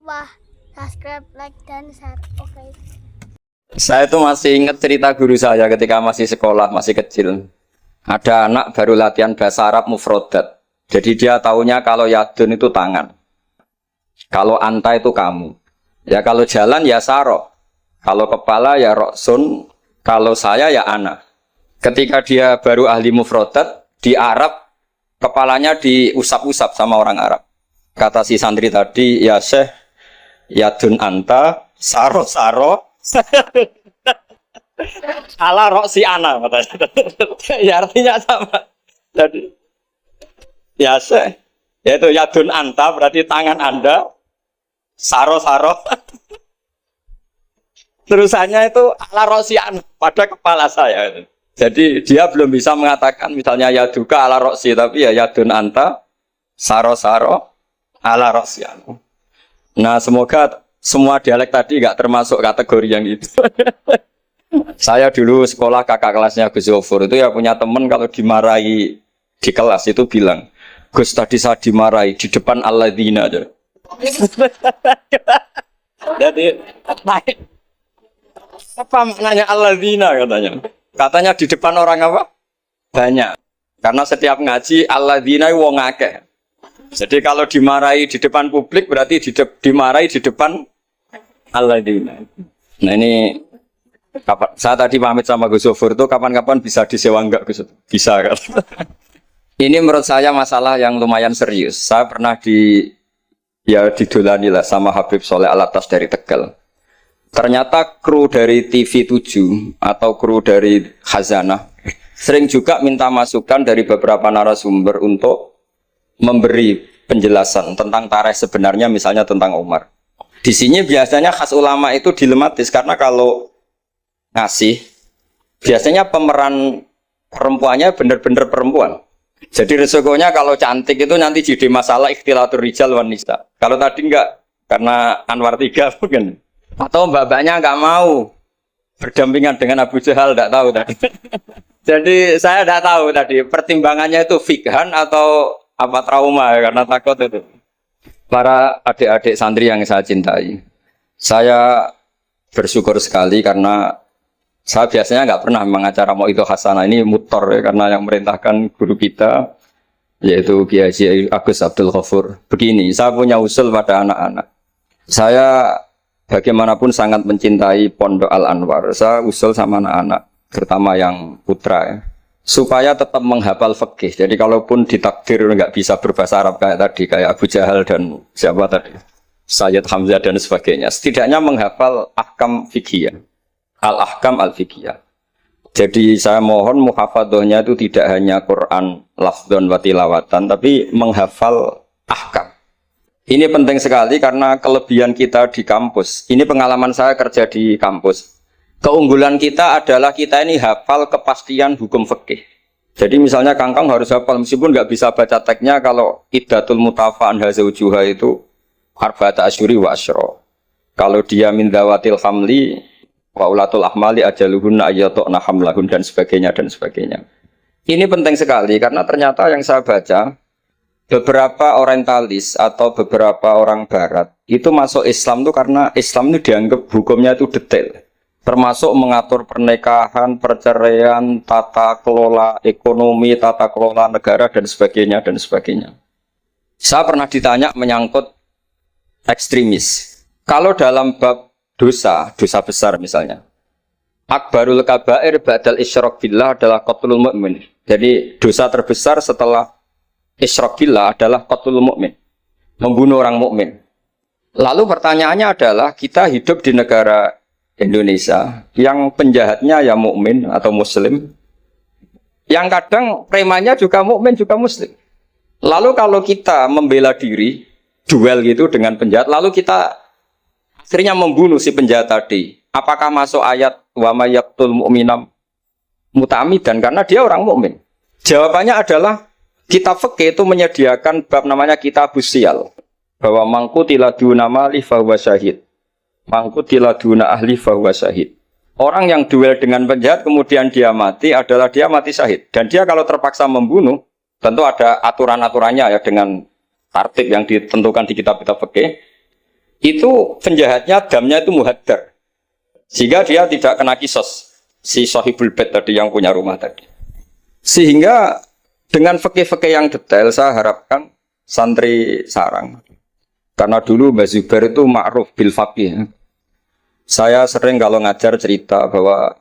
Wah, subscribe, like, dan share. Oke. Saya itu masih ingat cerita guru saya ketika masih sekolah, masih kecil. Ada anak baru latihan bahasa Arab mufrodat. Jadi dia taunya kalau yadun itu tangan. Kalau anta itu kamu. Ya kalau jalan ya saro. Kalau kepala ya roksun. Kalau saya ya ana. Ketika dia baru ahli mufrodat, di Arab kepalanya diusap-usap sama orang Arab. Kata si santri tadi, ya syekh, yadun anta, saro-saro. Ala roksi ana katanya. Ya artinya sama. Jadi ya yaitu yadun anta berarti tangan Anda, saro-saro. Terusannya itu ala roksi ana pada kepala saya. Jadi dia belum bisa mengatakan misalnya yaduka ala roksi, tapi ya yadun anta, saro-saro, ala roksi ana. Nah semoga semua dialek tadi nggak termasuk kategori yang itu. Saya dulu sekolah kakak kelasnya Gus Zofur itu ya punya teman kalau dimarahi di kelas itu bilang, Gus tadi saya dimarahi di depan alladzina aja. Jadi apa maknanya alladzina katanya? Katanya di depan orang apa? Banyak. Karena setiap ngaji alladzina wong akeh. Jadi kalau dimarahi di depan publik berarti dimarahi di depan alladzina. Nah ini kapan? Saya tadi pamit sama Gus Zofur itu kapan-kapan bisa disewa enggak Gus? Bisa kan? Ini menurut saya masalah yang lumayan serius. Saya pernah didolani lah sama Habib Soleh Alatas dari Tegal. Ternyata kru dari TV 7 atau kru dari Khazanah sering juga minta masukan dari beberapa narasumber untuk memberi penjelasan tentang tarikh sebenarnya, misalnya tentang Umar. Di sini biasanya khas ulama itu dilematis karena kalau ngasih biasanya pemeran perempuannya benar-benar perempuan. Jadi resikonya kalau cantik itu nanti jadi masalah ikhtilatur rijal wan nisa. Kalau tadi enggak, karena Anwar 3 mungkin. Atau mbak-mbaknya enggak mau berdampingan dengan Abu Jahal, enggak tahu tadi. Jadi saya enggak tahu tadi pertimbangannya itu fikhan atau apa trauma ya, karena takut itu. Para adik-adik santri yang saya cintai, saya bersyukur sekali karena saya biasanya nggak pernah mengacara mau itu hasanah, ini mutor ya, karena yang merintahkan guru kita yaitu Kiai Haji Agus Abdul Ghafur. Begini, saya punya usul pada anak-anak. Saya bagaimanapun sangat mencintai Pondok Al Anwar. Saya usul sama anak-anak, terutama yang putra ya, supaya tetap menghafal fikih. Jadi kalaupun ditakdir nggak bisa berbahasa Arab kayak tadi, kayak Abu Jahal dan siapa tadi, Sayyid Hamzah dan sebagainya, setidaknya menghafal ahkam fikih. Al-ahkam al-fiqhiyah. Jadi saya mohon muhafadhahnya itu tidak hanya Quran lafdhon wa tilawatan, tapi menghafal ahkam. Ini penting sekali karena kelebihan kita di kampus. Ini pengalaman saya kerja di kampus. Keunggulan kita adalah kita ini hafal kepastian hukum fikih. Jadi misalnya Kangkang harus hafal meskipun nggak bisa baca teksnya, kalau iddatul mutafa'an hazaujuha itu arba'ata asyuri wa asyra. Kalau dia min dawatil hamli wa ulatul ahmali ajaluhunna ayyatuna hamlahun dan sebagainya dan sebagainya. Ini penting sekali karena ternyata yang saya baca beberapa orientalis atau beberapa orang barat itu masuk Islam itu karena Islam itu dianggap hukumnya itu detail. Termasuk mengatur pernikahan, perceraian, tata kelola ekonomi, tata kelola negara dan sebagainya dan sebagainya. Saya pernah ditanya menyangkut ekstremis. Kalau dalam bab dosa besar misalnya, akbarul kabair ba'dal isyrak billah adalah qatlul mu'min. Jadi dosa terbesar setelah isyrak billah adalah qatlul mu'min, membunuh orang mukmin. Lalu pertanyaannya adalah kita hidup di negara Indonesia yang penjahatnya ya mukmin atau muslim, yang kadang premannya juga mukmin juga muslim. Lalu kalau kita membela diri duel gitu dengan penjahat, lalu kita akhirnya membunuh si penjahat tadi, apakah masuk ayat wa may yaqtul mu'minam muta'ammidan karena dia orang mukmin? Jawabannya adalah kitab fikih itu menyediakan bab namanya kitabus siyal, bahwa mangqutila duna mali fahuwa syahid, mangqutila duna ahli fahuwa syahid. Orang yang duel dengan penjahat kemudian dia mati adalah dia mati syahid. Dan dia kalau terpaksa membunuh, tentu ada aturan-aturannya ya dengan tertib yang ditentukan di kitab-kitab fikih. itu penjahatnya damnya itu muhaddar. Sehingga dia tidak kena kisos. Si sahibul bait tadi yang punya rumah tadi. Sehingga dengan fikih-fikih yang detail saya harapkan santri sarang. Karena dulu Mbak Zubair itu ma'ruf bil faqih. Saya sering kalau ngajar cerita bahwa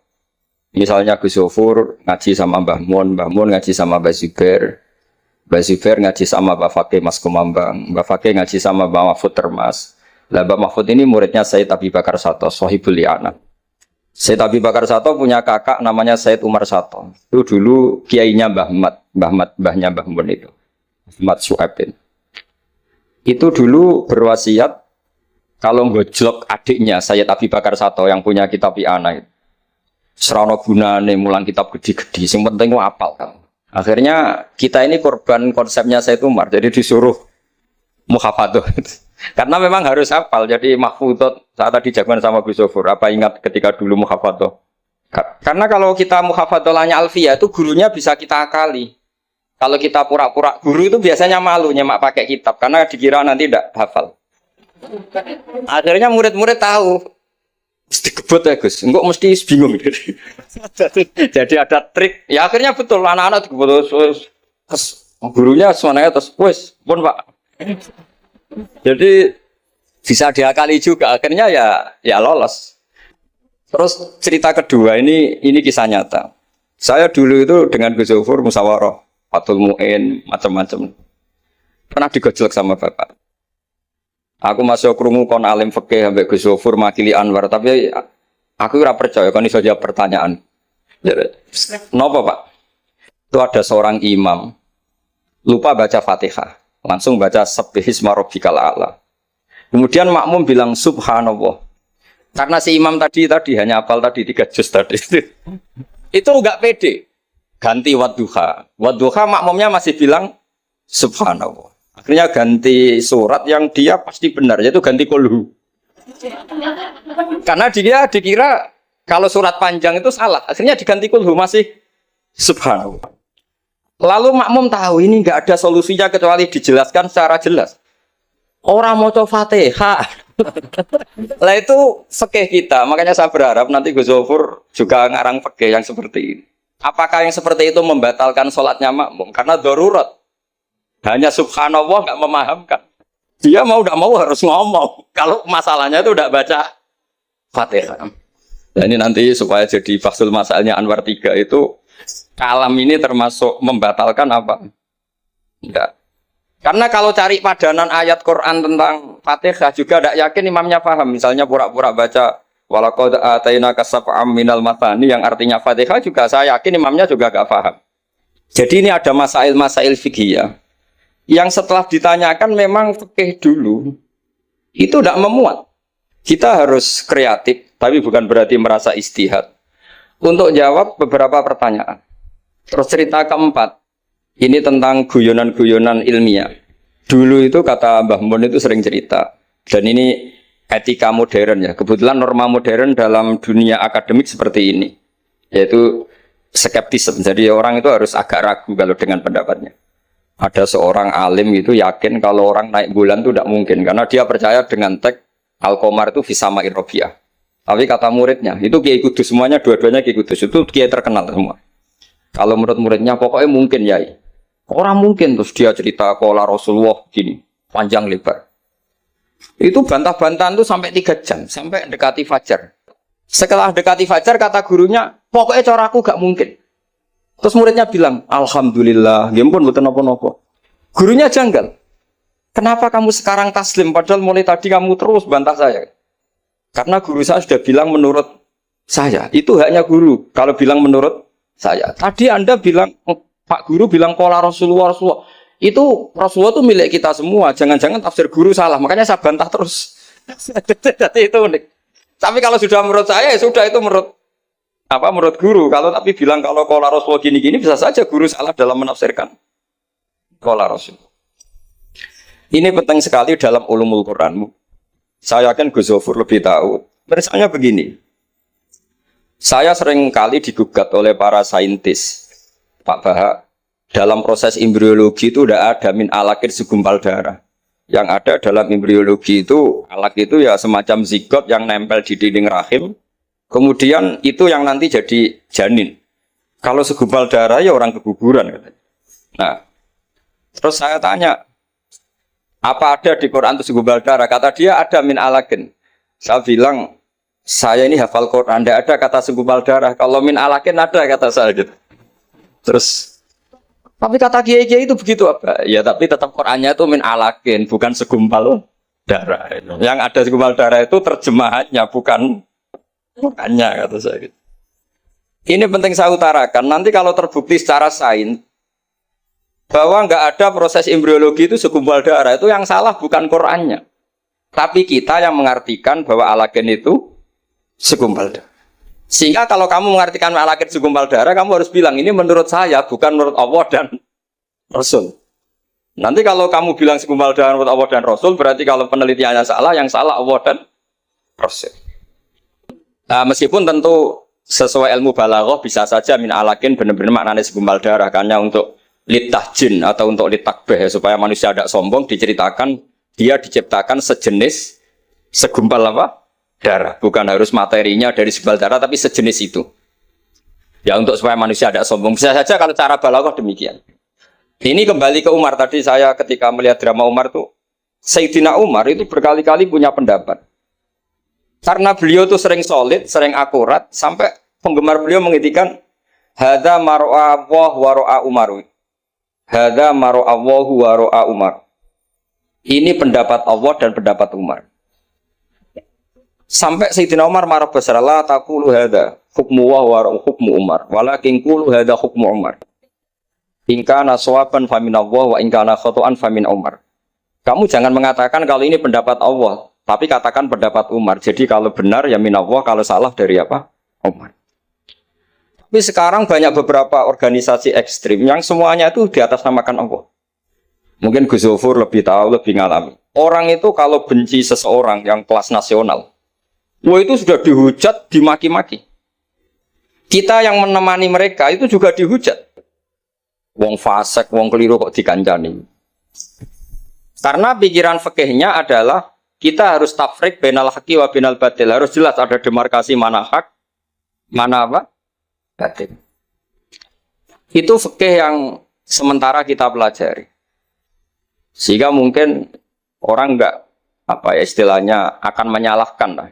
misalnya Gus Zofur ngaji sama Mbah Mun ngaji sama Mbak Zubair ngaji sama Mbak Fakih Mas Kumambang, Mbak Fakih ngaji sama Mbak Mahfud Termas. Lah Mbak Mahfud ini muridnya Sayyid Abi Bakar Sato, Sohibul Li'ana. Sayyid Abi Bakar Sato punya kakak namanya Sayyid Umar Sato. Itu dulu kiainya mbahnya Mbah Mun itu. Ahmad Su'aibin. Itu dulu berwasiat kalau ngojlok adiknya Sayyid Abi Bakar Sato yang punya kitab I'ana itu. Serana gunane mulang kitab gede-gede, sing penting ku apal kan. Akhirnya kita ini korban konsepnya Sayyid Umar, jadi disuruh muhafadzah. Karena memang harus hafal, jadi mahfudot saat tadi jagoan sama Gus Zofur. Apa ingat ketika dulu muhafadzah? Karena kalau kita muhafadzahnya alfiyah itu gurunya bisa kita akali. Kalau kita pura-pura guru itu biasanya malu nyemak pakai kitab karena dikira nanti tidak hafal. Akhirnya murid-murid tahu. Mesti kebut ya Gus, enggak mesti bingung. Jadi ada trik. Ya akhirnya betul anak-anak dikebut terus gurunya semuanya terus wes pun Pak. Jadi bisa diakali juga akhirnya ya lolos. Terus cerita kedua ini kisah nyata. Saya dulu itu dengan Gus Zofur musyawarah, Fathul Mu'in, macam-macam. Pernah digojlok sama Bapak. Aku masuk krungu kon alim fikih ambek Gus Zofur makili Anwar, tapi aku ora percaya kon iso jawab pertanyaan. Napa, Pak? Itu ada seorang imam lupa baca Fatihah, langsung baca Subbihisma rabbikal a'la. Kemudian makmum bilang subhanallah. Karena si imam tadi hanya hafal tadi 3 juz tadi. Itu enggak pede. Ganti wadduha. Wadduha makmumnya masih bilang subhanallah. Akhirnya ganti surat yang dia pasti benar, yaitu ganti kulhu. Karena dia dikira kalau surat panjang itu salah. Akhirnya diganti kulhu masih subhanallah. Lalu makmum tahu ini enggak ada solusinya kecuali dijelaskan secara jelas. Orang mau coba Fatihah. Lah itu fikih kita. Makanya saya berharap nanti Gus Zofur juga ngarang fikih yang seperti ini. Apakah yang seperti itu membatalkan sholatnya makmum? Karena darurat. Hanya subhanallah nggak memahamkan. Dia mau tidak mau harus ngomong. Kalau masalahnya itu tidak baca Fatihah. Dan ini nanti supaya jadi fasul masalahnya Anwar 3 itu kalam ini termasuk membatalkan apa? Enggak. Karena kalau cari padanan ayat Quran tentang Fatihah juga tidak yakin imamnya paham. Misalnya pura-pura baca walaqad atainaka sab'am minal mathani yang artinya Fatihah juga saya yakin imamnya juga enggak paham. Jadi ini ada masail-masail fiqhiyah yang setelah ditanyakan memang fikih dulu itu tidak memuat. Kita harus kreatif, tapi bukan berarti merasa istihad untuk jawab beberapa pertanyaan. Terus cerita keempat, ini tentang guyonan-guyonan ilmiah. Dulu itu kata Mbah Mun itu sering cerita, dan ini etika modern ya. Kebetulan norma modern dalam dunia akademik seperti ini, yaitu skeptisme. Jadi orang itu harus agak ragu kalau dengan pendapatnya. Ada seorang alim itu yakin kalau orang naik bulan itu tidak mungkin, karena dia percaya dengan teks Al-Qamar itu fisama irrobiah. Tapi kata muridnya, itu Kiai Kudus, semuanya dua-duanya Kiai Kudus, itu Kiai terkenal semua. Kalau menurut muridnya pokoknya mungkin ya. Orang mungkin terus dia cerita qala Rasulullah gini, panjang lebar. Itu bantah-bantahan tuh sampai 3 jam, sampai dekati fajar. Setelah dekati fajar kata gurunya, pokoknya cara aku gak mungkin. Terus muridnya bilang, alhamdulillah, ya ampun mboten napa-napa. Gurunya janggal. Kenapa kamu sekarang taslim padahal mulai tadi kamu terus bantah saya? Karena guru saya sudah bilang menurut saya, itu haknya guru. Kalau bilang menurut saya, tadi Anda bilang, Pak Guru bilang qala Rasulullah. Itu Rasulullah itu milik kita semua. Jangan-jangan tafsir guru salah. Makanya saya bantah terus. Jadi itu unik. Tapi kalau sudah menurut saya, ya sudah itu menurut guru. Kalau tapi bilang kalau qala Rasulullah gini-gini, bisa saja guru salah dalam menafsirkan qala Rasul. Ini penting sekali dalam ulumul Quran. Saya yakin Gus Zofur lebih tahu. Misalnya begini. Saya sering kali digugat oleh para saintis, Pak Bahak, dalam proses embriologi itu tidak ada min alakir segumpal darah. Yang ada dalam embriologi itu, alak itu ya semacam zigot yang nempel di dinding rahim. Kemudian itu yang nanti jadi janin. Kalau segumpal darah ya orang keguguran katanya. Nah, terus saya tanya, apa ada di Quran itu segumpal darah? Kata dia ada min alakin. Saya bilang, saya ini hafal Quran, tidak ada kata segumpal darah. Kalau min alakin ada kata saya gitu. Terus, tapi kata kiai-kiai itu begitu apa? Ya tapi tetap Qurannya itu min alakin, bukan segumpal darah. Yang ada segumpal darah itu terjemahannya, bukan Qurannya kata saya gitu. Ini penting saya utarakan. Nanti kalau terbukti secara sains bahwa nggak ada proses embriologi itu segumpal darah, itu yang salah bukan Qurannya, tapi kita yang mengartikan bahwa alagen itu segumpal darah. Sehingga kalau kamu mengartikan alagen segumpal darah, kamu harus bilang ini menurut saya, bukan menurut Allah dan Rasul. Nanti kalau kamu bilang segumpal darah menurut Allah dan Rasul, berarti kalau penelitiannya salah, yang salah Allah dan Rasul. Nah, meskipun tentu sesuai ilmu balaghah bisa saja min alakin benar-benar maknanya segumpal darah, karena untuk litahjin atau untuk litakbeh supaya manusia tidak sombong, diceritakan dia diciptakan sejenis segumpal apa? Darah, bukan harus materinya dari segumpal darah tapi sejenis itu. Ya untuk supaya manusia tidak sombong. Bisa saja kalau cara balaghah demikian. Ini kembali ke Umar tadi, saya ketika melihat drama Umar tuh, Sayyidina Umar itu berkali-kali punya pendapat. Karena beliau tuh sering solid, sering akurat, sampai penggemar beliau mengintikan hadza mar'a Allah wa ra'a Umar. Hadza mar'a Allah wa ra'a Umar. Ini pendapat Allah dan pendapat Umar. Sampai Sayyidina Umar marah besar, la taqulu hadza hukmu wa ra'a hukmu Umar, walakin qulu hadza hukmu Umar. In kana sawaban fa min Allah wa in kana khata'an fa min Umar. Kamu jangan mengatakan kalau ini pendapat Allah, tapi katakan pendapat Umar. Jadi kalau benar ya min Allah, kalau salah dari apa? Umar. Tapi sekarang banyak beberapa organisasi ekstrim yang semuanya itu di atas namakan Allah. Mungkin Gus Zofur lebih tahu, lebih ngalami. Orang itu kalau benci seseorang yang kelas nasional, wah itu sudah dihujat, dimaki-maki. Kita yang menemani mereka itu juga dihujat. Wong fasik, wong keliru kok dikancani. Karena pikiran fikihnya adalah kita harus tafrik bainal haqqi wa bainal batil. Harus jelas ada demarkasi mana hak, mana apa? Batil. Itu fikih yang sementara kita pelajari. Sehingga mungkin orang enggak apa ya istilahnya akan menyalahkan lah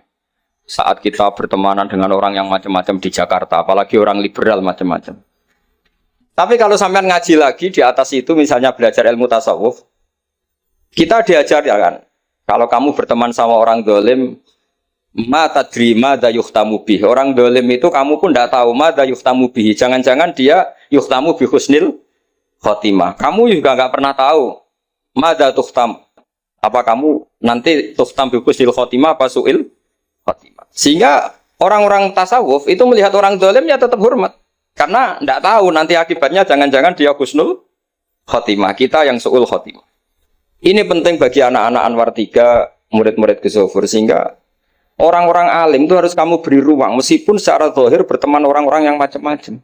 saat kita bertemanan dengan orang yang macam-macam di Jakarta, apalagi orang liberal macam-macam. Tapi kalau sampean ngaji lagi di atas itu, misalnya belajar ilmu tasawuf, kita diajar ya kan, kalau kamu berteman sama orang dolim, ma tadri madza yuhtamu bih. Orang dolim itu kamu pun tidak tahu madza yuhtamu bih. Jangan-jangan dia yuhtamu bi husnil khotimah. Kamu juga nggak pernah tahu madza tuhtam. Apa kamu nanti tuhtam bi husnil khotimah apa suil khotimah. Sehingga orang-orang tasawuf itu melihat orang dolim ya tetap hormat. Karena tidak tahu nanti akibatnya jangan-jangan dia husnul khotimah, kita yang suul khotimah. Ini penting bagi anak-anak Anwar 3, murid-murid Gus Zofur, sehingga orang-orang alim itu harus kamu beri ruang, meskipun secara zahir berteman orang-orang yang macam-macam.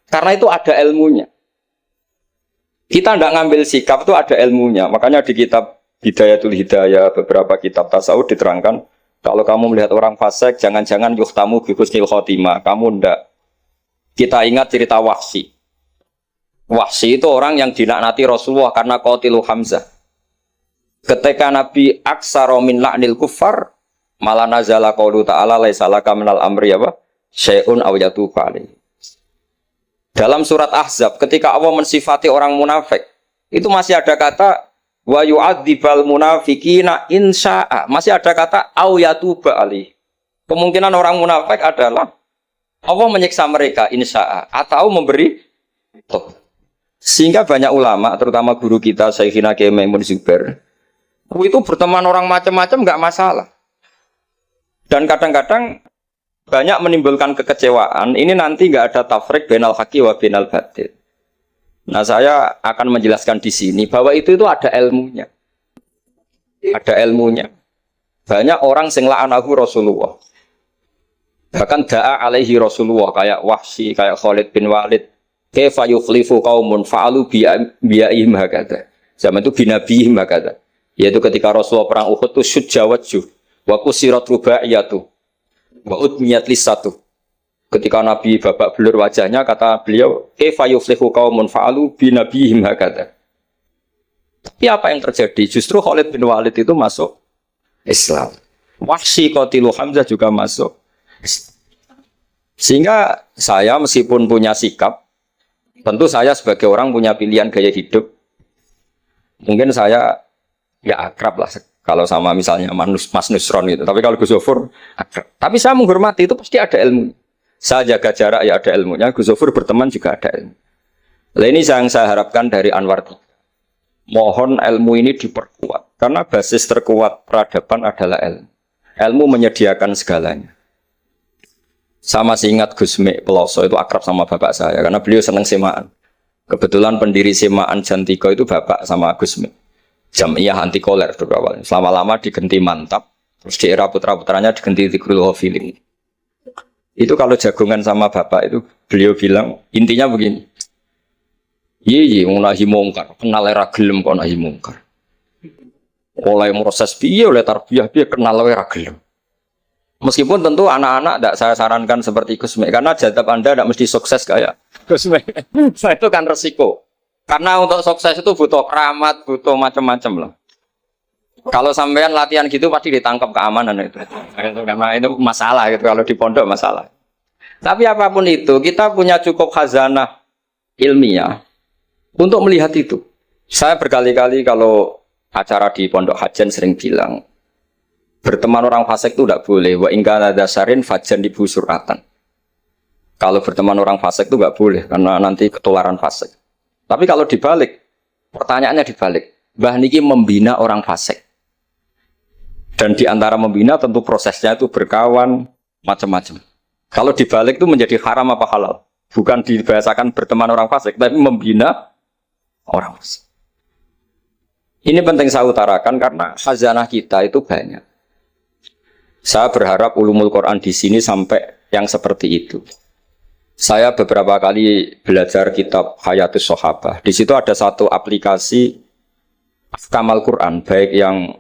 Karena itu ada ilmunya. Kita tidak ngambil sikap, itu ada ilmunya. Makanya di kitab Hidayatul Hidayah, beberapa kitab tasawuf diterangkan, kalau kamu melihat orang fasik, jangan-jangan yuhtamu bi husnil khotimah, kamu tidak. Kita ingat cerita Wahsy. Wahsy itu orang yang dilaknati Rasulullah karena qatilu Hamzah. Ketika Nabi aksara min la'nil kuffar, malah nazala qaulu ta'ala laisa laka minal amri apa? Syai'un aw yatuba alaihi. Dalam surat Ahzab ketika Allah mensifati orang munafik, itu masih ada kata wa yu'adzibal munafiqina insya'a. Masih ada kata aw yatuba alaihi. Kemungkinan orang munafik adalah Allah menyiksa mereka insya'a atau memberi toh. Sehingga banyak ulama, terutama guru kita Syekhina Kiai Maimun Zubair, itu berteman orang macam-macam nggak masalah. Dan kadang-kadang banyak menimbulkan kekecewaan. Ini nanti nggak ada tafrik bainal haqqi wa bainal batil. Nah, saya akan menjelaskan di sini bahwa itu ada ilmunya. Ada ilmunya. Banyak orang sing la'anahu Rasulullah. Bahkan da'a alaihi Rasulullah kayak Wahsy, kayak Khalid bin Walid. Kaifa yukhlifu qaumun fa'alu bi'ihim hakadha. Zaman itu binabihim hakadha. Yaitu ketika Rasulullah perang Uhud itu syujawaju wa kusirat rubaiyatu wa udmiyat lisatu. Ketika Nabi babak belur wajahnya, kata beliau, kaifa yuflihu qaumun fa'alu bi nabiyhim hakadha. Tapi apa yang terjadi? Justru Khalid bin Walid itu masuk Islam. Wahsy qatilu Hamzah juga masuk. Sehingga saya meskipun punya sikap, tentu saya sebagai orang punya pilihan gaya hidup. Mungkin saya ya akrab lah kalau sama misalnya Mas Nusron gitu. Tapi kalau Gus Zofur akrab. Tapi saya menghormati, itu pasti ada ilmu. Saya jaga jarak ya ada ilmunya. Gus Zofur berteman juga ada ilmu. Nah, ini yang saya harapkan dari Anwar 3. Mohon ilmu ini diperkuat. Karena basis terkuat peradaban adalah ilmu. Ilmu menyediakan segalanya. Saya masih ingat Gus Mek Peloso itu akrab sama bapak saya. Karena beliau senang semaan. Kebetulan pendiri semaan Jantigo itu bapak sama Gus Mek. Jamiyah anti koler dulu awalnya. Selama-lama diganti Mantap. Terus di era putra-putranya diganti Tigrul Hofiling. Itu kalau jagungan sama bapak itu beliau bilang intinya begini. Iya, nahi mungkar, kenal era gelem kok nahi mungkar. Oleh proses piye oleh tarbiyah piye kenal era gelem. Meskipun tentu anak-anak tidak saya sarankan seperti Gus Mek karena jadab Anda tidak mesti sukses kayak Gus Mek. Itu kan resiko. Karena untuk sukses itu butuh keramat, butuh macam-macam lah. Kalau sampean latihan gitu pasti ditangkap keamanan itu. Karena itu masalah gitu kalau di pondok masalah. Tapi apapun itu, kita punya cukup khazanah ilmiah untuk melihat itu. Saya berkali-kali kalau acara di Pondok Hajan sering bilang, berteman orang fasik itu tidak boleh. Wa ingkana dasarin fajan dibu suratan. Kalau berteman orang fasik itu nggak boleh karena nanti ketularan fasik. Tapi kalau dibalik, pertanyaannya dibalik. Mbah niki membina orang fasik. Dan di antara membina tentu prosesnya itu berkawan macam-macam. Kalau dibalik itu menjadi haram apa halal? Bukan dibahasakan berteman orang fasik, tapi membina orang fasik. Ini penting saya utarakan karena khazanah kita itu banyak. Saya berharap ulumul Quran di sini sampai yang seperti itu. Saya beberapa kali belajar kitab Hayatus Sahabah. Di situ ada satu aplikasi Ahkamal Quran, baik yang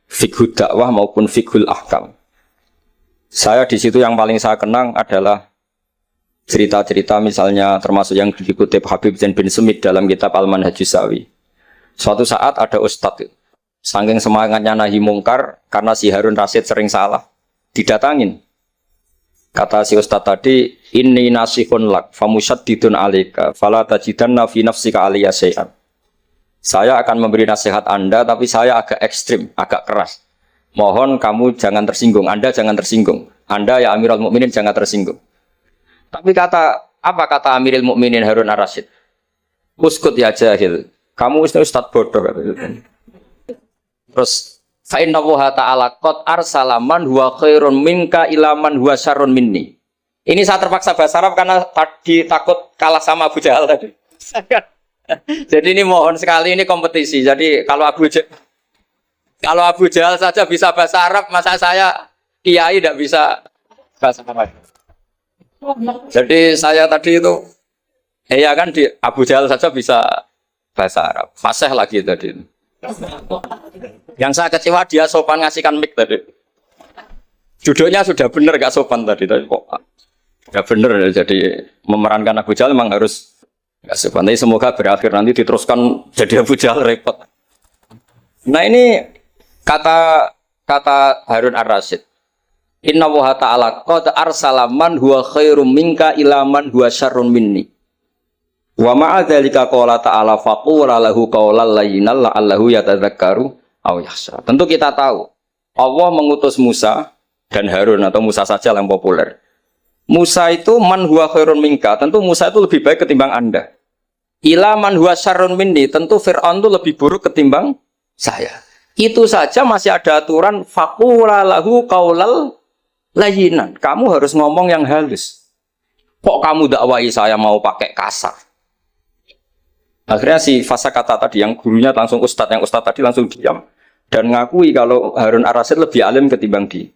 fiqhud dakwah maupun fiqhul ahkam. Saya di situ yang paling saya kenang adalah cerita-cerita misalnya termasuk yang dikutip Habib Zain bin Sumit dalam kitab Al-Manhajus Sawi. Suatu saat ada ustadz, saking semangatnya nahi mungkar karena si Harun Rasid sering salah, didatangin. Kata si ustadz tadi, inni nasihun lak famusyaddidun alika fala tajidanna fi nafsika aliyya syai'an. Saya akan memberi nasihat Anda, tapi saya agak ekstrim, agak keras. Mohon kamu jangan tersinggung, Anda jangan tersinggung. Anda ya Amirul Mukminin jangan tersinggung. Tapi apa kata Amirul Mukminin Harun ar-Rasyid? Uskut ya jahil, kamu ustadz bodoh. Terus, fa inna Allaha ta'ala qad arsala man huwa khairun minka ila man huwa syarrun minni. Ini saya terpaksa bahasa Arab karena tadi takut kalah sama Abu Jahal tadi. Jadi ini mohon sekali ini kompetisi. Jadi kalau Abu Jahal saja bisa bahasa Arab, masa saya kiai tidak bisa bahasa Arab. Jadi saya tadi itu, ya kan di Abu Jahal saja bisa bahasa Arab. Fasih lagi tadi. Yang saya kecewa dia sopan ngasihkan mic tadi. Judulnya sudah benar gak sopan tadi kok. Gak benar jadi memerankan Abu Jahal memang harus gak sopan. Tapi semoga berakhir nanti diteruskan jadi Abu Jahal repot. Nah ini kata Harun ar-Rasyid. Inna Allaha ta'ala qad arsala man huwa khairum minka ila man huwa syarrun minni. Wa ma'a dzalika qala ta'ala faqula lahu qawlan layyinan la'allahu yatadzakkaru aw yakhsha. Tentu kita tahu Allah mengutus Musa dan Harun atau Musa saja yang populer. Musa itu man huwa khairun minka, tentu Musa itu lebih baik ketimbang Anda. Ila man huwa syarrun minni, tentu Fir'aun itu lebih buruk ketimbang saya. Itu saja masih ada aturan faqula lahu qawlan layyinan. Kamu harus ngomong yang halus. Kok kamu dakwai saya mau pakai kasar? Akhirnya si Fasakata tadi yang gurunya langsung ustadz, yang ustadz tadi langsung diam dan ngakui kalau Harun ar-Rasyid lebih alim ketimbang dia.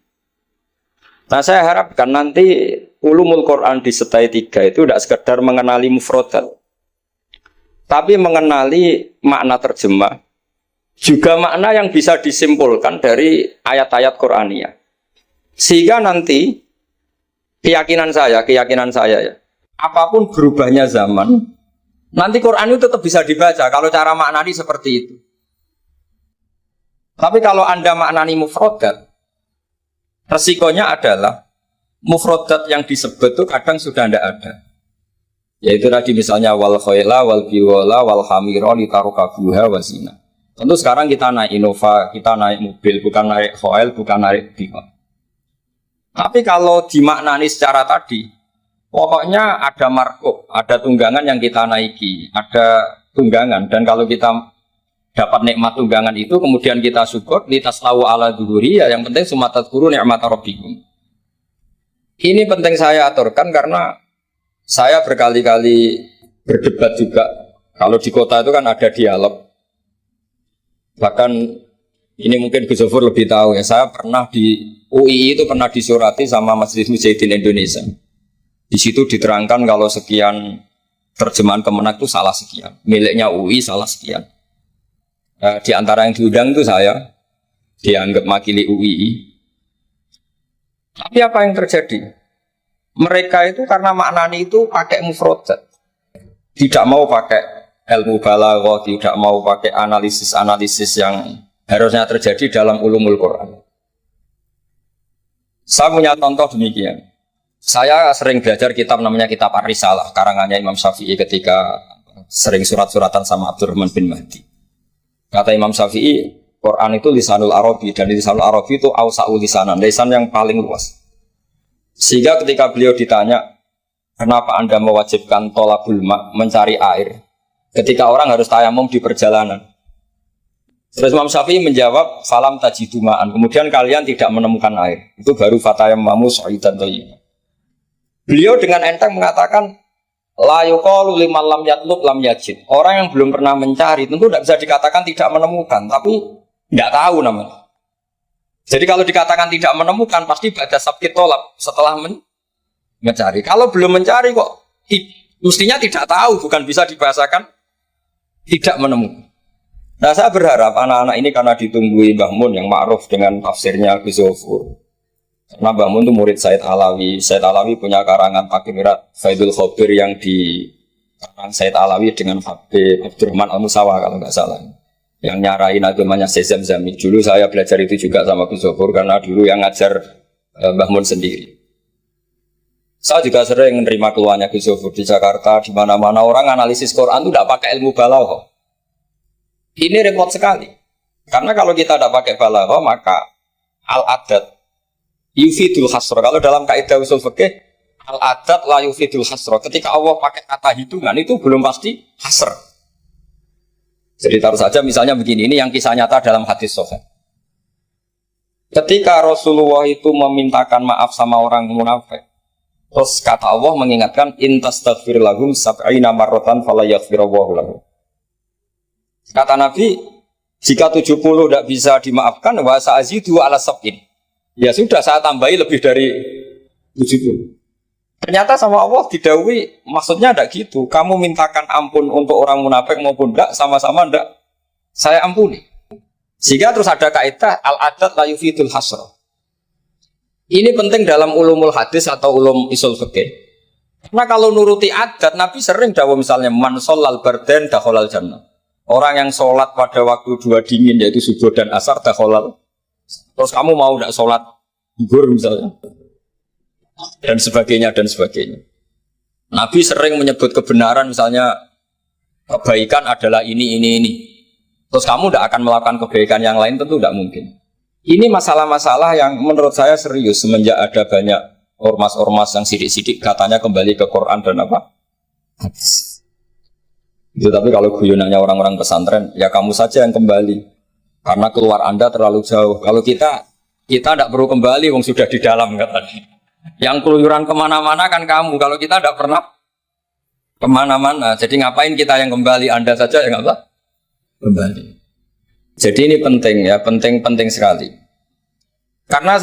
Nah saya harapkan nanti ulumul Quran di setai 3 itu tidak sekedar mengenali mufradat, tapi mengenali makna terjemah, juga makna yang bisa disimpulkan dari ayat-ayat Qur'aniyah. Sehingga nanti keyakinan saya ya, apapun berubahnya zaman, nanti Quran itu tetap bisa dibaca kalau cara maknani seperti itu. Tapi kalau Anda maknani mufrodat, resikonya adalah mufrodat yang disebut itu kadang sudah tidak ada. Yaitu tadi misalnya wal khayla wal biwala wal hamira litarukabuha wazina. Tentu sekarang kita naik Innova, kita naik mobil, bukan naik khayl, bukan naik biwal. Tapi kalau dimaknani secara tadi, pokoknya ada markup, ada tunggangan yang kita naiki, ada tunggangan. Dan kalau kita dapat nikmat tunggangan itu, kemudian kita syukur, litaslawu ala duhuri, ya yang penting sumatat guru ni'mat rabbikum. Ini penting saya aturkan karena saya berkali-kali berdebat juga. Kalau di kota itu kan ada dialog. Bahkan ini mungkin Gus Zofur lebih tahu ya. Saya pernah di UI itu pernah disurati sama Majelis Mujahidin Indonesia. Di situ diterangkan kalau sekian terjemahan Kemenak itu salah sekian, miliknya UI salah sekian. Di antara yang diundang itu saya dianggap makili UI. Tapi apa yang terjadi? Mereka itu karena maknani itu pakai mufrodat, tidak mau pakai ilmu balaghah, tidak mau pakai analisis-analisis yang harusnya terjadi dalam ulumul Quran. Saya punya contoh demikian. Saya sering belajar kitab namanya Kitab Ar-Risalah, karangannya Imam Syafi'i ketika sering surat-suratan sama Abdurrahman bin Mahdi. Kata Imam Syafi'i, Quran itu lisanul Arabi, dan lisanul Arabi itu awsa'ul lisanan, lisan yang paling luas. Sehingga ketika beliau ditanya, kenapa Anda mewajibkan tolabul ma', mencari air, ketika orang harus tayamum di perjalanan? Terus Imam Syafi'i menjawab, falam tajidu ma'an, kemudian kalian tidak menemukan air, itu baru fatayammamu sa'idan thayyiban. Beliau dengan enteng mengatakan, la yuqalu liman lam yatlub lam yajid. Orang yang belum pernah mencari tentu tidak bisa dikatakan tidak menemukan, tapi tidak tahu namanya. Jadi kalau dikatakan tidak menemukan, pasti pada sabkit tolab setelah mencari. Kalau belum mencari kok mestinya tidak tahu, bukan bisa dibahasakan tidak menemukan. Nah, saya berharap anak-anak ini karena ditunggui Mbah Mun yang ma'ruf dengan tafsirnya Gus Zofur. Karena Mbah Mun itu murid Said Alawi. Said Alawi punya karangan Takirat Faidul Khobir yang di karang Said Alawi dengan Habib Abdurrahman Al-Musawa kalau nggak salah. Yang nyarain agamanya Sezam Zami. Dulu saya belajar itu juga sama Gus Zofur karena dulu yang ngajar Mbah Mun sendiri. Saya juga sering menerima keluhannya Gus Zofur di Jakarta, di mana-mana orang analisis Quran itu tidak pakai ilmu balaghah. Ini repot sekali. Karena kalau kita tidak pakai balaghah, maka al-adat yufidul hasra. Kalau dalam kaidah usul fikih, al-adat la yufidul hasra. Ketika Allah pakai kata hitungan itu belum pasti hasr. Jadi taruh saja misalnya begini, ini yang kisah nyata dalam hadis sahih. Ketika Rasulullah itu memintakan maaf sama orang munafik, terus kata Allah mengingatkan intastaghfir lahum sab'ina marratan fala yaghfirullahu lahum. Kata Nabi, jika 70 tidak bisa dimaafkan, wa sa'azidu ala sab'in. Ya sudah, saya tambahi lebih dari 70. Ternyata sama Allah didhawuhi, maksudnya tidak gitu. Kamu mintakan ampun untuk orang munafik maupun tidak, sama-sama tidak saya ampuni. Sehingga terus ada kaidah al-adat la yufidul hasra. Ini penting dalam ulumul hadis atau ulum usul fikih. Karena kalau nuruti adat, Nabi sering dawuh misalnya man sholal bardan dakhalal jannah. Orang yang sholat pada waktu dua dingin yaitu subuh dan asar dakhalal. Terus kamu mau tidak sholat zuhur misalnya, dan sebagainya dan sebagainya. Nabi sering menyebut kebenaran misalnya kebaikan adalah ini. Terus kamu tidak akan melakukan kebaikan yang lain, tentu tidak mungkin. Ini masalah-masalah yang menurut saya serius semenjak ada banyak ormas-ormas yang sidik-sidik katanya kembali ke Quran dan apa? Hadis. Itu tapi kalau guyonannya orang-orang pesantren, ya kamu saja yang kembali. Karena keluar Anda terlalu jauh. Kalau kita tidak perlu kembali, wong sudah di dalam katanya. Yang keluyuran kemana-mana kan kamu. Kalau kita tidak pernah kemana-mana, jadi ngapain kita yang kembali? Anda saja yang apa? Kembali. Jadi ini penting ya, penting sekali. Karena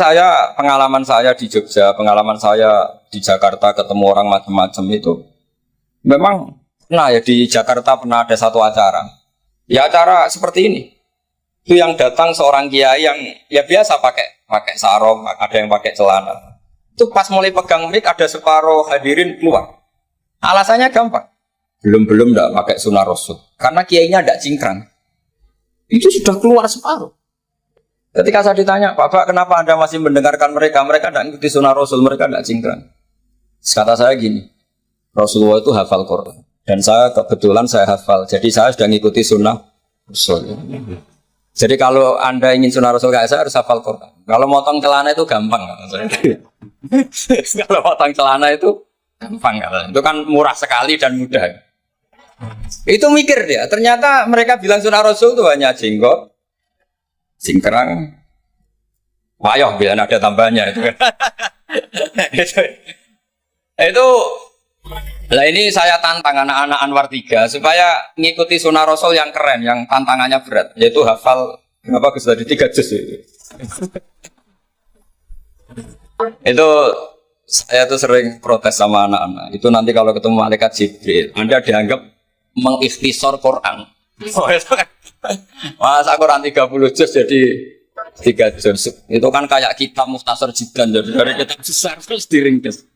pengalaman saya di Jogja, pengalaman saya di Jakarta ketemu orang macam-macam itu, memang, nah ya di Jakarta pernah ada satu acara. Ya acara seperti ini. Itu yang datang seorang kiai yang ya biasa pakai sarung, ada yang pakai celana. Itu pas mulai pegang mic ada separuh hadirin keluar. Alasannya gampang. Belum tidak pakai sunnah Rasul. Karena kiainya tidak cingkrang. Itu sudah keluar separuh. Ketika saya ditanya, Pak, kenapa Anda masih mendengarkan mereka? Mereka tidak mengikuti sunnah Rasul, mereka tidak cingkrang. Kata saya gini, Rasulullah itu hafal Quran. Dan saya kebetulan saya hafal. Jadi saya sudah mengikuti sunnah Rasul. Jadi kalau Anda ingin sunnah Rasul kayak saya harus hafal Quran. Kalau motong celana itu gampang. Kalau motong celana itu gampang. Itu kan murah sekali dan mudah. Itu mikir dia. Ternyata mereka bilang sunnah Rasul itu hanya jenggot, cingkrang, wayoh biar ada tambahnya itu. Itu lah ini saya tantang anak-anak Anwar 3 supaya ngikuti sunnah Rasul yang keren, yang tantangannya berat, yaitu hafal berapa Gus tadi 3 juz itu. Itu saya tuh sering protes sama anak-anak. Itu nanti kalau ketemu malaikat Jibril, Anda dianggap mengikhtisar Quran. Oh, itu kan. Masa Quran 30 juz jadi 3 juz. Itu kan kayak kitab Mukhtasar Jiddan, jadi dari kitab besar terus diringkas.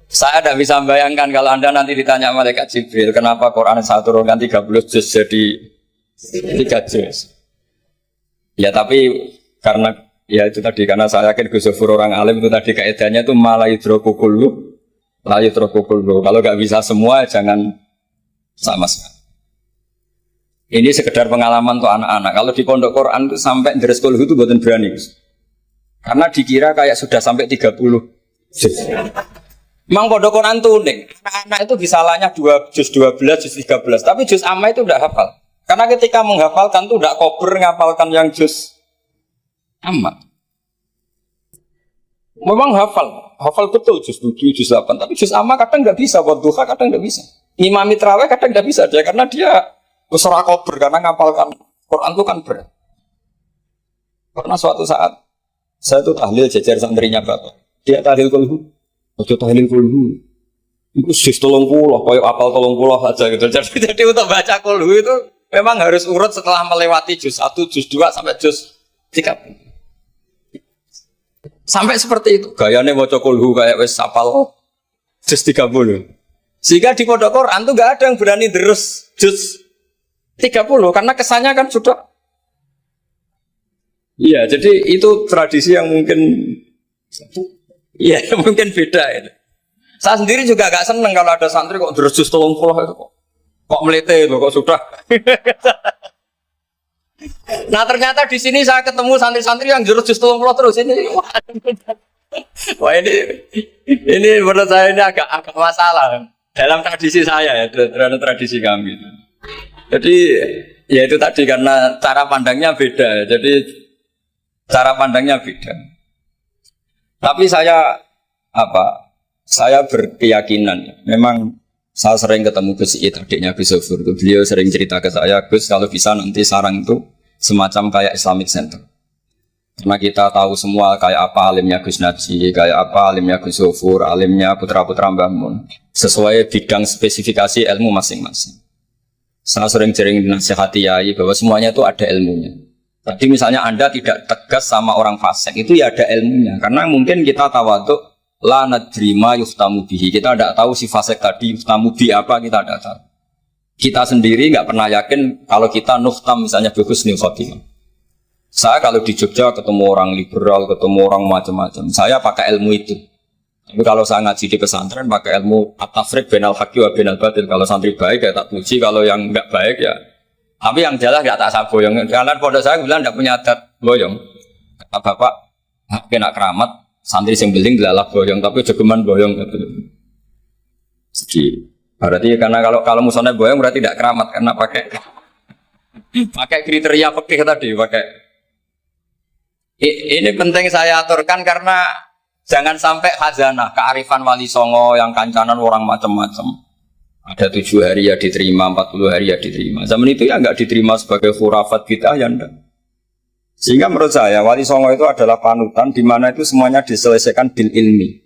Saya tidak bisa membayangkan kalau Anda nanti ditanya malaikat Jibril, kenapa Quran saya turunkan 30 juz jadi 3 juz. Ya tapi karena ya itu tadi, karena saya yakin Gus Zofur orang alim itu tadi kaidahnya itu malayidrokukulu, layidrokukulu. Kalau nggak bisa semua jangan sama sekali. Ini sekedar pengalaman untuk anak-anak. Kalau di pondok Quran itu sampai dari sekolah itu buatan berani. Karena dikira kayak sudah sampai 30 juz. Memang pondok Quran itu unik. Anak-anak itu disalahnya juz 12, juz 13. Tapi juz amma itu tidak hafal. Karena ketika menghafalkan itu tidak kober ngapalkan yang juz amma. Memang hafal betul juz 7, juz 8. Tapi juz amma kadang nggak bisa, buat duha kadang nggak bisa. Imam Mitraweh kadang nggak bisa dia, karena dia surah kober, karena ngapalkan Quran itu kan berat. Karena suatu saat saya itu tahlil jajar santrinya Bapak. Dia tahlil kulhu, waktu tahlil kulhu itu juz 30, kayak apal 30 aja gitu. Jadi untuk baca kulhu itu memang harus urut setelah melewati juz 1, juz 2 sampai juz 3. Sampai seperti itu. Gayanya baca kulhu kayak wes apal juz 30. Sehingga di pondok Quran tuh nggak ada yang berani terus juz 30 karena kesannya kan sudah. Iya, jadi itu tradisi yang mungkin iya mungkin beda itu. Saya sendiri juga gak seneng kalau ada santri kok terus juz 30 itu kok melete itu kok sudah. Nah ternyata di sini saya ketemu santri-santri yang jurus juz 30 terus ini. Wah ini menurut saya ini agak masalah dalam tradisi saya ya, dalam tradisi kami. Jadi ya itu tadi karena cara pandangnya beda. Jadi cara pandangnya beda. Tapi saya berkeyakinan memang saya sering ketemu Gus Iit, adiknya Gus Zofur. Beliau sering cerita ke saya, Gus kalau bisa nanti sarang itu semacam kayak Islamic Center. Karena kita tahu semua kayak apa alimnya Gus Najih, kayak apa alimnya Gus Zofur, alimnya putra-putra Mbah Mun, sesuai bidang spesifikasi ilmu masing-masing. Saya sering nasihati yai bahwa semuanya itu ada ilmunya. Tadi misalnya Anda tidak tegas sama orang fasik, itu ya ada ilmunya. Karena mungkin kita tawaduk la nadrima yuftamu bihi. Kita tidak tahu si fasik tadi yuftamu bi apa, kita tidak tahu. Kita sendiri nggak pernah yakin kalau kita nuftam misalnya bagus nih khotimah. Saya kalau di Jogja ketemu orang liberal, ketemu orang macam-macam, saya pakai ilmu itu. Tapi kalau saya ngaji di pesantren pakai ilmu at-tafriq bainal haqqi wa bainal batil. Kalau santri baik ya tak puji, kalau yang enggak baik ya. Tapi yang jelas enggak tak saboyong. Karena pondok saya bilang enggak punya adat boyong. Kata Bapak, kena keramat, santri sing beling dilalap boyong, tapi jogeman boyong gitu. Jadi berarti karena kalau musuhnya boyong berarti tidak keramat karena pakai kriteria fikih tadi, pakai. Ini penting saya aturkan karena jangan sampai khazanah, kearifan wali songo yang kancanan orang macam-macam. Ada 7 hari ya diterima, 40 hari ya diterima. Zaman itu ya nggak diterima sebagai khurafat bid'ah ya enggak. Sehingga menurut saya wali songo itu adalah panutan di mana itu semuanya diselesaikan bil ilmi.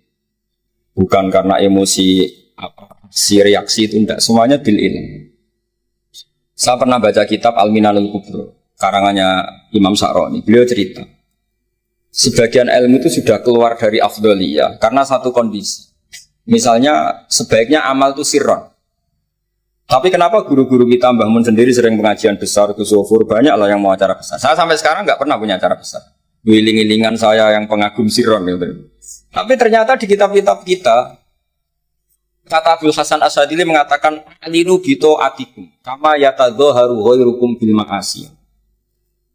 Bukan karena emosi si reaksi itu enggak, semuanya bil ilmi. Saya pernah baca kitab Al-Minanul Kubro. karangannya Imam Sa'roni. Beliau cerita, sebagian ilmu itu sudah keluar dari afdholiyah karena satu kondisi. Misalnya sebaiknya amal itu sirron. Tapi kenapa guru-guru kita Mbah Mun sendiri sering pengajian besar, Gus Sofur, banyak lah yang mau acara besar. Saya sampai sekarang nggak pernah punya acara besar. Wiling-wilingan saya yang pengagum sirron gitu. Tapi ternyata di kitab-kitab kita, kata Abdul Hasan Asadili mengatakan alinu bito atikum kama yatadzaharu ghairukum bil ma'asi.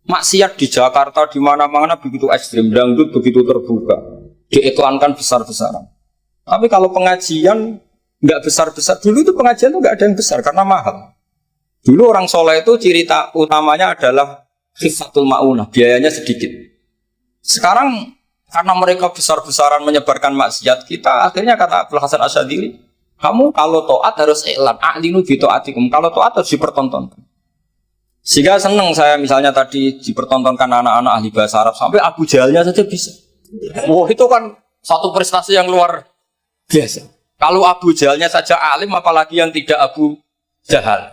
Maksiat di Jakarta di mana-mana begitu ekstrim, dangdut begitu terbuka, diiklankan besar-besaran. Tapi kalau pengajian nggak besar-besar, dulu itu pengajian itu nggak ada yang besar karena mahal. Dulu orang soleh itu ciri utamanya adalah khifatul ma'unah, biayanya sedikit. Sekarang karena mereka besar-besaran menyebarkan maksiat, kita akhirnya kata Abdul Hasan Asyadili, kamu kalau taat harus iklan, a'linu bi ta'atikum. Kalau taat harus dipertontonkan. Sehingga senang saya misalnya tadi dipertontonkan anak-anak ahli bahasa Arab sampai Abu Jahalnya saja bisa. Wah, itu kan satu prestasi yang luar biasa. Kalau Abu Jahalnya saja alim, apalagi yang tidak Abu Jahal.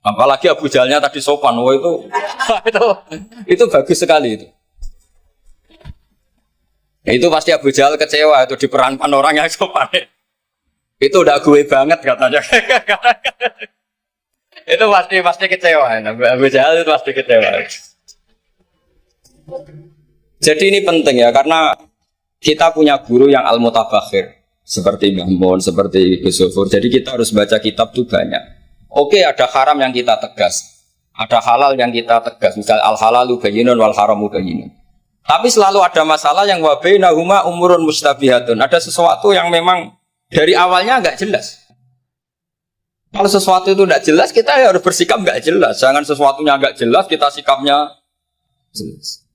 Apalagi Abu Jahalnya tadi sopan. Wah, itu bagus sekali itu. Itu pasti Abu Jahal kecewa itu diperankan orang yang sopan. Itu udah gue banget katanya. Itu pasti kecewa. Abu Jahal itu pasti kecewa. Jadi ini penting ya, karena kita punya guru yang al-mutabakhir seperti Mbah Mun, seperti Gus Sofur. Jadi kita harus baca kitab itu banyak. Oke, ada haram yang kita tegas, ada halal yang kita tegas. Misal al-halalu bayyinun wal haramu bayyinun. Tapi selalu ada masalah yang wa bainahuma umurun mustabihatun. Ada sesuatu yang memang dari awalnya nggak jelas. Kalau sesuatu itu nggak jelas, kita harus bersikap nggak jelas. Jangan sesuatunya nggak jelas, kita sikapnya jelas.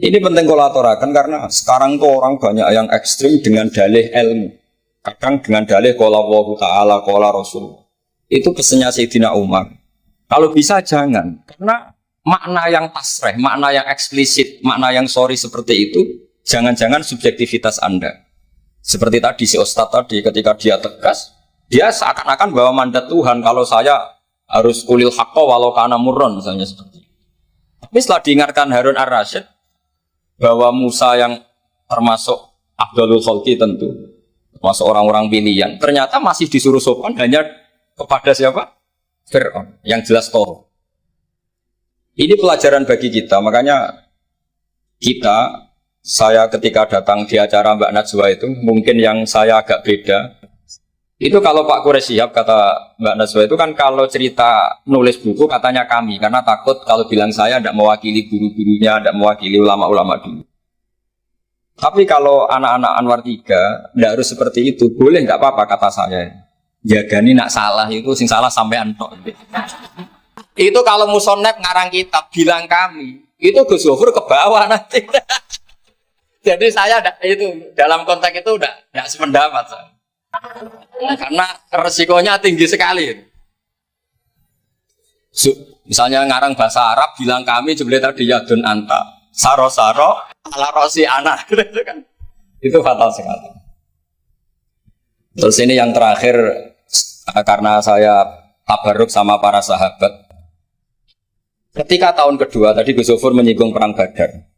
Ini penting kolaborakan karena sekarang tuh orang banyak yang ekstrim dengan dalih ilmu. Kadang dengan dalih qala Allahu ta'ala, qala Rasul. Itu pesannya Sayyidina Umar. Kalau bisa jangan, karena makna yang tasreh, makna yang eksplisit, makna yang sorry seperti itu, jangan-jangan subjektivitas Anda. Seperti tadi si Ustadz tadi, ketika dia tegas, dia seakan-akan bawa mandat Tuhan, kalau saya harus ulil haqqa walau kana murron, misalnya seperti itu. Tapi setelah diingatkan Harun ar-Rasyid, bahwa Musa yang termasuk Abdul Khalqi tentu, termasuk orang-orang pilihan, ternyata masih disuruh sopan hanya kepada siapa? Fir'aun, yang jelas toh. Ini pelajaran bagi kita, makanya saya ketika datang di acara Mbak Najwa itu, mungkin yang saya agak beda, itu kalau Pak Quraisy Shihab kata Mbak Najwa itu kan kalau cerita nulis buku katanya kami, karena takut kalau bilang saya tidak mewakili guru-gurunya, tidak mewakili ulama-ulama dulu. Tapi kalau anak-anak Anwar 3, tidak harus seperti itu, boleh nggak apa-apa kata saya. Jagani nak salah itu, sing salah sampai antok. Itu kalau musonef ngarang kitab bilang kami, itu Gus Sofur ke bawah nanti. Jadi saya itu dalam konteks itu udah nggak sependapat. Karena resikonya tinggi sekali. Misalnya ngarang bahasa Arab bilang kami jebule tadi yadun anta, saro-saro ala rosi anak gitu kan. Itu fatal sekali. Terus ini yang terakhir, karena saya tabarruk sama para sahabat. Ketika tahun kedua, tadi Gus Sofur menyinggung perang Badar.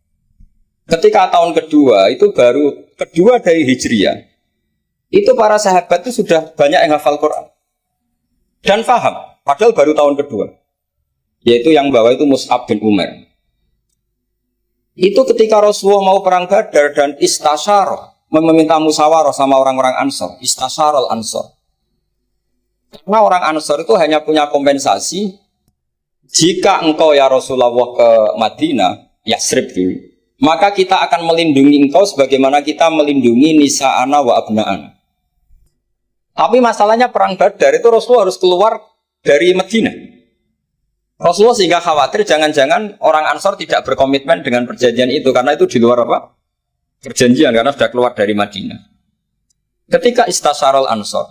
Ketika tahun kedua, itu baru kedua dari Hijriah. Itu para sahabat itu sudah banyak yang hafal Quran. Dan paham, padahal baru tahun kedua. Yaitu yang bawa itu Mus'ab bin Umar. Itu ketika Rasulullah mau perang Badar dan istasyarah, meminta musyawarah sama orang-orang Ansor. Istasyarah Ansor. Karena orang Ansor itu hanya punya kompensasi, jika engkau ya Rasulullah ke Madinah, Yasrib dulu, maka kita akan melindungi engkau sebagaimana kita melindungi nisa'ana wa abna'ana. Tapi masalahnya perang Badar itu Rasulullah harus keluar dari Madinah. Rasulullah sehingga khawatir jangan-jangan orang Ansor tidak berkomitmen dengan perjanjian itu, karena itu di luar apa? Perjanjian, karena sudah keluar dari Madinah. Ketika istasyarul Ansor,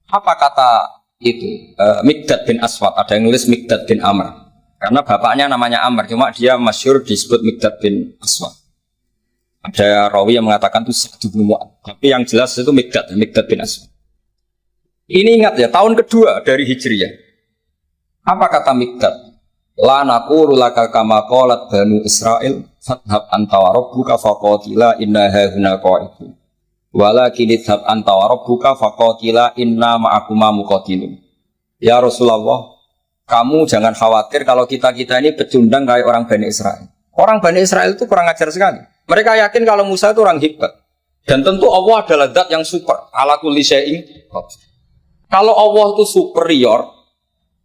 apa kata itu? Miqdad bin Aswad, ada yang nulis Miqdad bin Amr. Karena bapaknya namanya Amr, cuma dia masyhur disebut Miqdad bin Aswad. Ada rawi yang mengatakan itu Sa'd bin Mu'adz, tapi yang jelas itu Miqdad bin Aswad. Ini ingat ya, tahun kedua dari Hijriah. Apa kata Miqdad? La naqulu laka kama qalat banu Israil fadhhab anta wa rabbuka faqatila inna hauna qa'idun. Walakin idhhab anta wa rabbuka faqatila inna ma'akuma muqatilun. Ya Rasulullah, kamu jangan khawatir kalau kita-kita ini pecundang kayak orang Bani Israel. Orang Bani Israel itu kurang ajar sekali. Mereka yakin kalau Musa itu orang hebat. Dan tentu Allah adalah zat yang super. Ala kulli syai'in. Kalau Allah itu superior,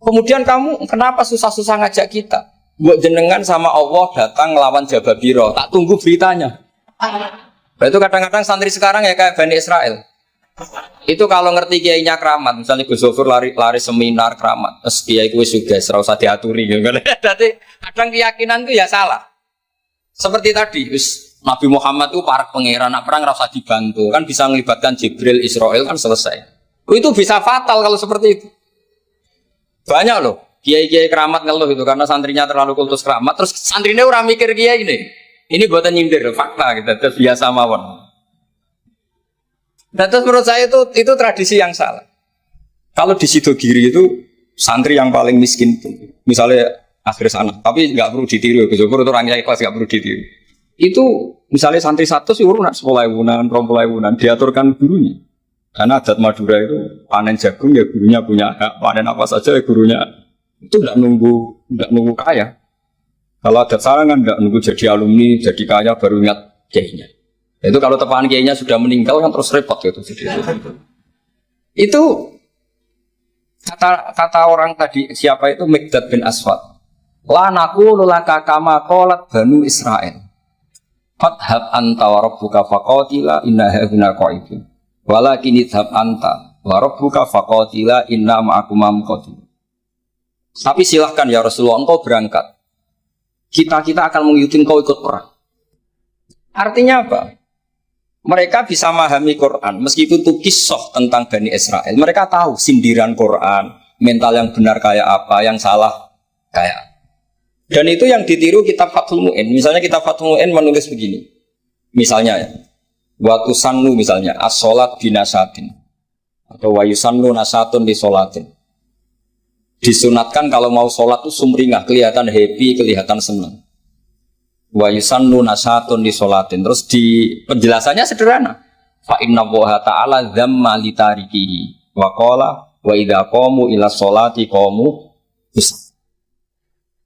kemudian kamu kenapa susah-susah ngajak kita? Buat jenengan sama Allah datang ngelawan Jababiro. Tak tunggu beritanya. Itu kadang-kadang santri sekarang ya kayak Bani Israel. Itu kalau ngerti kiainya keramat, misalnya Gus Zofur lari seminar keramat, terus kiai kuwi sugih ora usah diaturi gitu kan. Jadi kadang keyakinan itu ya salah. Seperti tadi, Nabi Muhammad itu para pangeran, nak perang ora usah dibantu, kan bisa melibatkan Jibril, Israel kan selesai. Itu bisa fatal kalau seperti itu. Banyak loh kiai-kiai keramat ngeluh itu karena santrinya terlalu kultus keramat, terus santrinya ora mikir kiai ini. Ini buatan nyindir fakta gitu, terus biasa mawon. Dan terus menurut saya itu tradisi yang salah. Kalau di Sidogiri itu santri yang paling miskin itu, misalnya akhir sana, tapi nggak perlu ditiru. Gus Zofur itu orangnya ikhlas, nggak perlu ditiru. Itu misalnya santri satu sih urun 10.000-an, 20.000-an diaturkan gurunya. Karena adat Madura itu panen jagung ya gurunya punya hak, panen apa saja ya gurunya. Itu nggak nunggu kaya. Kalau adat sarang kan nggak nunggu jadi alumni, jadi kaya baru ingat kiainya. Itu kalau tepahan kiainya sudah meninggal kan terus repot gitu. Itu kata orang tadi siapa itu Mikdad bin Aswad. La naqulu laka kama qalat banu Israil. Fadhhab anta wa rabbuka faqatila inna hauna qa'idun. Walakin idhhab anta wa rabbuka faqatila inna ma'akuma muqatilun. Tapi silahkan ya Rasulullah, engkau berangkat. Kita akan mengikuti engkau ikut perang. Artinya apa? Mereka bisa memahami Quran, meskipun itu kisah tentang Bani Israel. Mereka tahu sindiran Quran, mental yang benar kayak apa, yang salah kayak apa. Dan itu yang ditiru kitab Fathul Mu'in. Misalnya kitab Fathul Mu'in menulis begini. Misalnya ya, wa tusannu misalnya, as-sholat binasatin. Atau wa yusannu nasatun di sholatin. Disunatkan kalau mau sholat itu sumringah, kelihatan happy, kelihatan senang. Wa yusannu nasatun di sholatin. Terus di penjelasannya sederhana. Fa inna Allaha ta'ala dzamma li tarikihi wa qala wa idza qamu ila sholati qamu bis.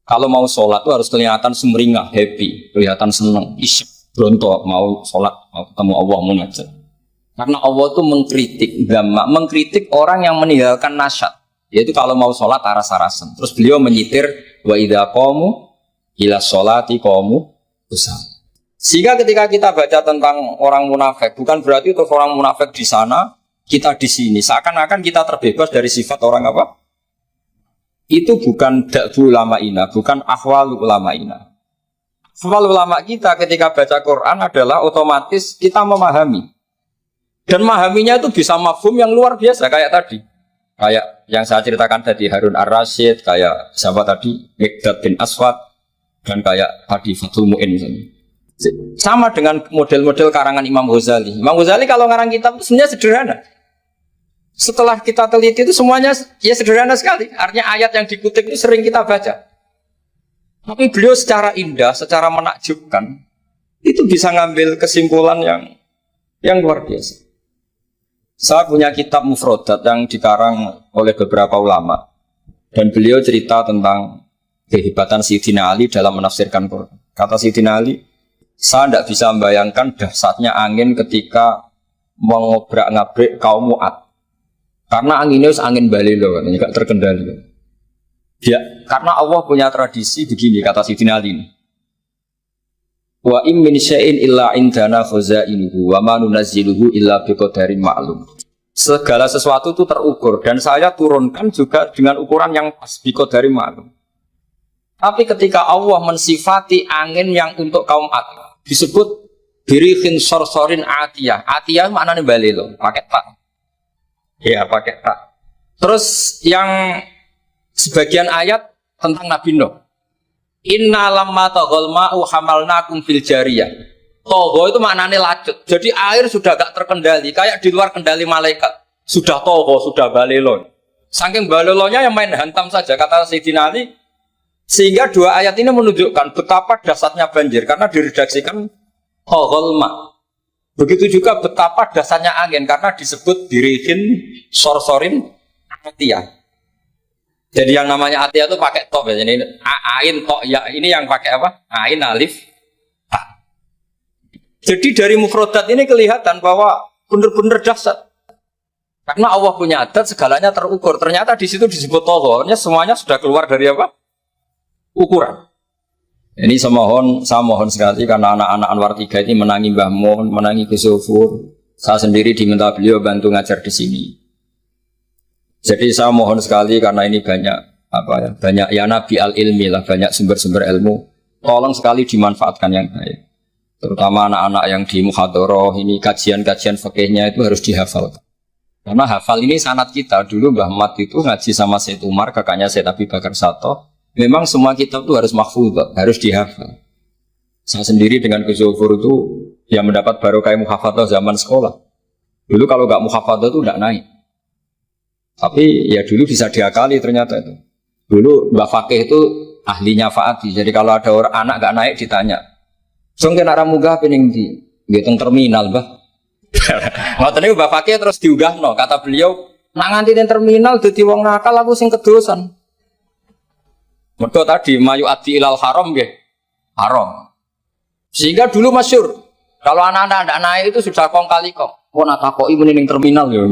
Kalau mau sholat itu harus kelihatan sumringah, happy, kelihatan senang, isyik, bronto mau sholat, mau ketemu Allah munajat. Karena Allah itu mengkritik orang yang meninggalkan nasyat. Yaitu kalau mau sholat aras-arasan. Terus beliau menyitir wa idza qamu ila sholati qamu besar. Sehingga ketika kita baca tentang orang munafik, bukan berarti untuk orang munafik di sana, kita di sini. Seakan-akan kita terbebas dari sifat orang apa? Itu bukan da'bu ulama'ina, bukan ahwal ulama'ina. Ahwal ulama kita ketika baca Quran adalah otomatis kita memahami. Dan memahaminya itu bisa mafhum yang luar biasa, kayak tadi. Kayak yang saya ceritakan tadi, Harun Ar-Rasyid, kayak siapa tadi, Mikdad bin Aswad, dan kayak tadi Fathul Mu'in misalnya. Sama dengan model-model karangan Imam Ghazali. Imam Ghazali kalau ngarang kitab itu sebenarnya sederhana. Setelah kita teliti itu semuanya ya sederhana sekali. Artinya ayat yang dikutip itu sering kita baca. Tapi beliau secara indah, secara menakjubkan, itu bisa ngambil kesimpulan yang luar biasa. Saya punya kitab Mufrodat yang dikarang oleh beberapa ulama. Dan beliau cerita tentang kehebatan Sayyidina Ali dalam menafsirkan Quran. Kata Sayyidina Ali, saya tidak bisa membayangkan dahsyatnya angin ketika mengobrak-ngabrik kaum Mu'ad. Karena anginnya angin balilo, katanya, gak terkendali. Ya, karena Allah punya tradisi begini, kata Sayyidina Ali. Wa im min syai'in illa indana khazainuhu wa ma nunazziluhu illa biqadarin ma'lum. Segala sesuatu itu terukur dan saya turunkan juga dengan ukuran yang pas, biqadarin ma'lum. Tapi ketika Allah mensifati angin yang untuk kaum Ad disebut birihin sorsorin atiyah. Atiyah maknanya balilo, pakai tak. Ya, pakai tak. Terus yang sebagian ayat tentang Nabi Nuh. Inna lamma taghal ma'u hamalnakum fil jariyah. Togho itu maknanya lacut. Jadi air sudah gak terkendali, kayak di luar kendali malaikat. Sudah togho, sudah balelo. Saking balelonya yang main hantam saja, kata Sayyidina Ali. Sehingga dua ayat ini menunjukkan betapa dahsyatnya banjir karena diredaksikan togolma. Begitu juga betapa dahsyatnya angin karena disebut dirihin sorsorin atia. Jadi yang namanya atia itu pakai to ya. Ini ain to ya, ini yang pakai apa? Ain alif ta. Jadi dari mufrodat ini kelihatan bahwa benar-benar dahsyat. Karena Allah punya adat segalanya terukur. Ternyata di situ disebut tohornya semuanya sudah keluar dari apa? Ukuran. Ini saya mohon sekali karena anak-anak Anwar 3 ini menangi Mbah Mun, menangi Gus Sofur. Saya sendiri diminta beliau bantu ngajar di sini. Jadi saya mohon sekali karena ini banyak banyak ya nabi al ilmi lah, banyak sumber-sumber ilmu. Tolong sekali dimanfaatkan yang baik. Terutama anak-anak yang di muhadharah ini kajian-kajian fikihnya itu harus dihafal. Karena hafal ini sanad kita. Dulu Mbah Mat itu ngaji sama Syed Umar, kakaknya Syed Abi Bakar Sato. Memang semua kitab itu harus mahfudz, harus dihafal. Saya sendiri dengan Gus Zofur itu yang mendapat barokah muhafadzah zaman sekolah. Dulu kalau nggak muhafadzah itu nggak naik. Tapi ya dulu bisa diakali ternyata itu. Dulu Mbak Fakih itu ahlinya Faati. Jadi kalau ada orang anak nggak naik ditanya. Sungkin arah munggah pening di ngitung terminal, Mbah. Waktu itu Mbak Fakih terus diunggahno. Kata beliau, nak nganti di terminal dadi wong nakal aku sing kedosan. Mergo tadi mayu adi ilal haram nggih. Haram. Sehingga dulu masyhur kalau anak-anak ndak naik itu sudah kong kali kong. Oh nak takoki muni ning terminal yo.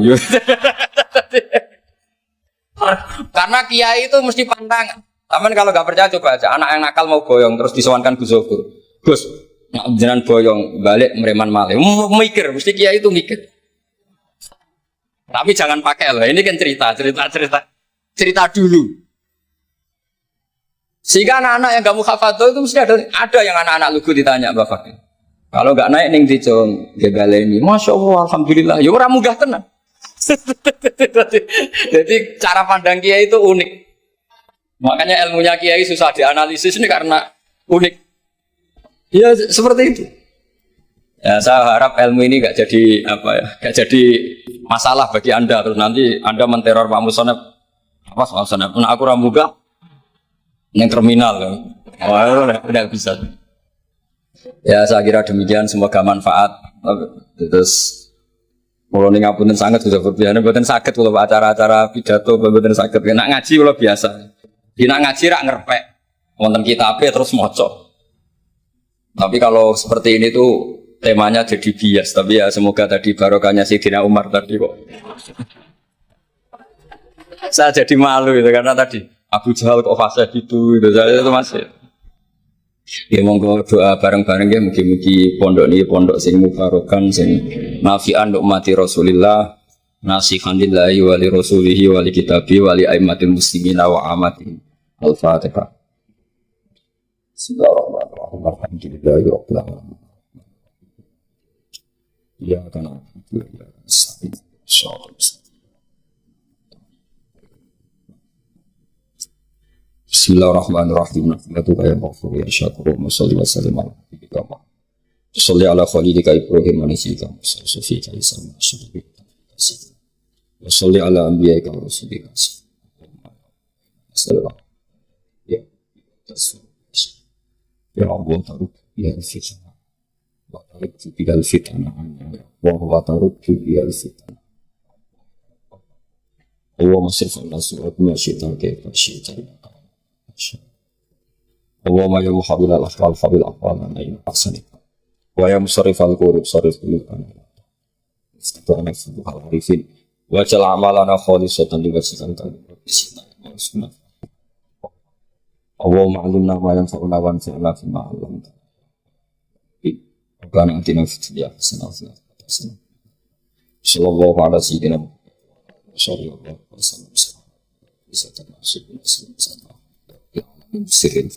Karena kiai itu mesti pantangan. Taman kalau nggak percaya coba aja anak yang nakal mau boyong terus disowankan Gus Zofur. Gus, nak jenengan boyong balik mereman malih. Mikir, mesti kiai itu mikir. Tapi jangan pakai loh. Ini kan cerita dulu. Sehingga anak-anak yang gak muhafadzah itu mesti ada yang anak-anak lugu ditanya Mbak Fakih. Kalau nggak naik ning dicong gebaleni, masya Allah, alhamdulillah. Ya orang munggah tenang. Jadi cara pandang kiai itu unik. Makanya ilmunya kiai susah dianalisis ini karena unik. Ya seperti itu. Ya saya harap ilmu ini gak jadi gak jadi masalah bagi anda. Terus nanti anda menteror Pak Musonep. Apa soal Musonep? Nah, aku ramuga yang terminal. Udah bisa. Ya saya kira demikian. Semoga manfaat. Terus kalau ini ngapunten sangat sudah berbiasa, buatan sakit kalau acara-acara pidato, buatan sakit. Nak ngaji kalau biasa, nak ngaji rak ngerpek, wonten kitabnya terus moco. Tapi kalau seperti ini tuh temanya jadi bias. Tapi ya semoga tadi barokahnya Sayyidina Umar tadi kok. Saya jadi malu itu karena tadi Abu Jahal kok fase gitu, saya itu masih. Ya monggo doa bareng-bareng ya mugi-mugi pondok ini pondok sing mubarokan sing nafi'an ummati Rasulillah nasihan lillahi wa li rasulihi wa li kitabi wa li aimatil muslimina wa amati. Al-Fatihah. Bismillahirrahmanirrahim. Alhamdulillahi rabbil alamin. Ya kana Bismillahirrahmanirrahim. Nafilatu ya ghafur ya syakur wa salli wa sallim ala nabiyyika Muhammad. Shalli ala khalilika Ibrahim alaika sufi kaisa masyhur. Wa salli ala anbiya'ika wa rasulika. Sallallahu ya. Ya Allah taruk ya fitnah. Wa taruk bil fitnah. Wa taruk bil fitnah. Allahumma sirf ala surat ma syi'ta kaifa syi'ta. Allahumma ya muhabbil al-afal fabil afal alayna ahsani wa ya musarrif al-qulub sarrif qulubana istana subhal arifin wa jal amalana khalisatan li wajhika ta'ala Allahumma 'allimna ma yanfa'una wa anfa'na bima 'allamtana wa kana atina fid dunya hasanatan sallallahu ala sayyidina sallallahu alaihi wasallam sirrin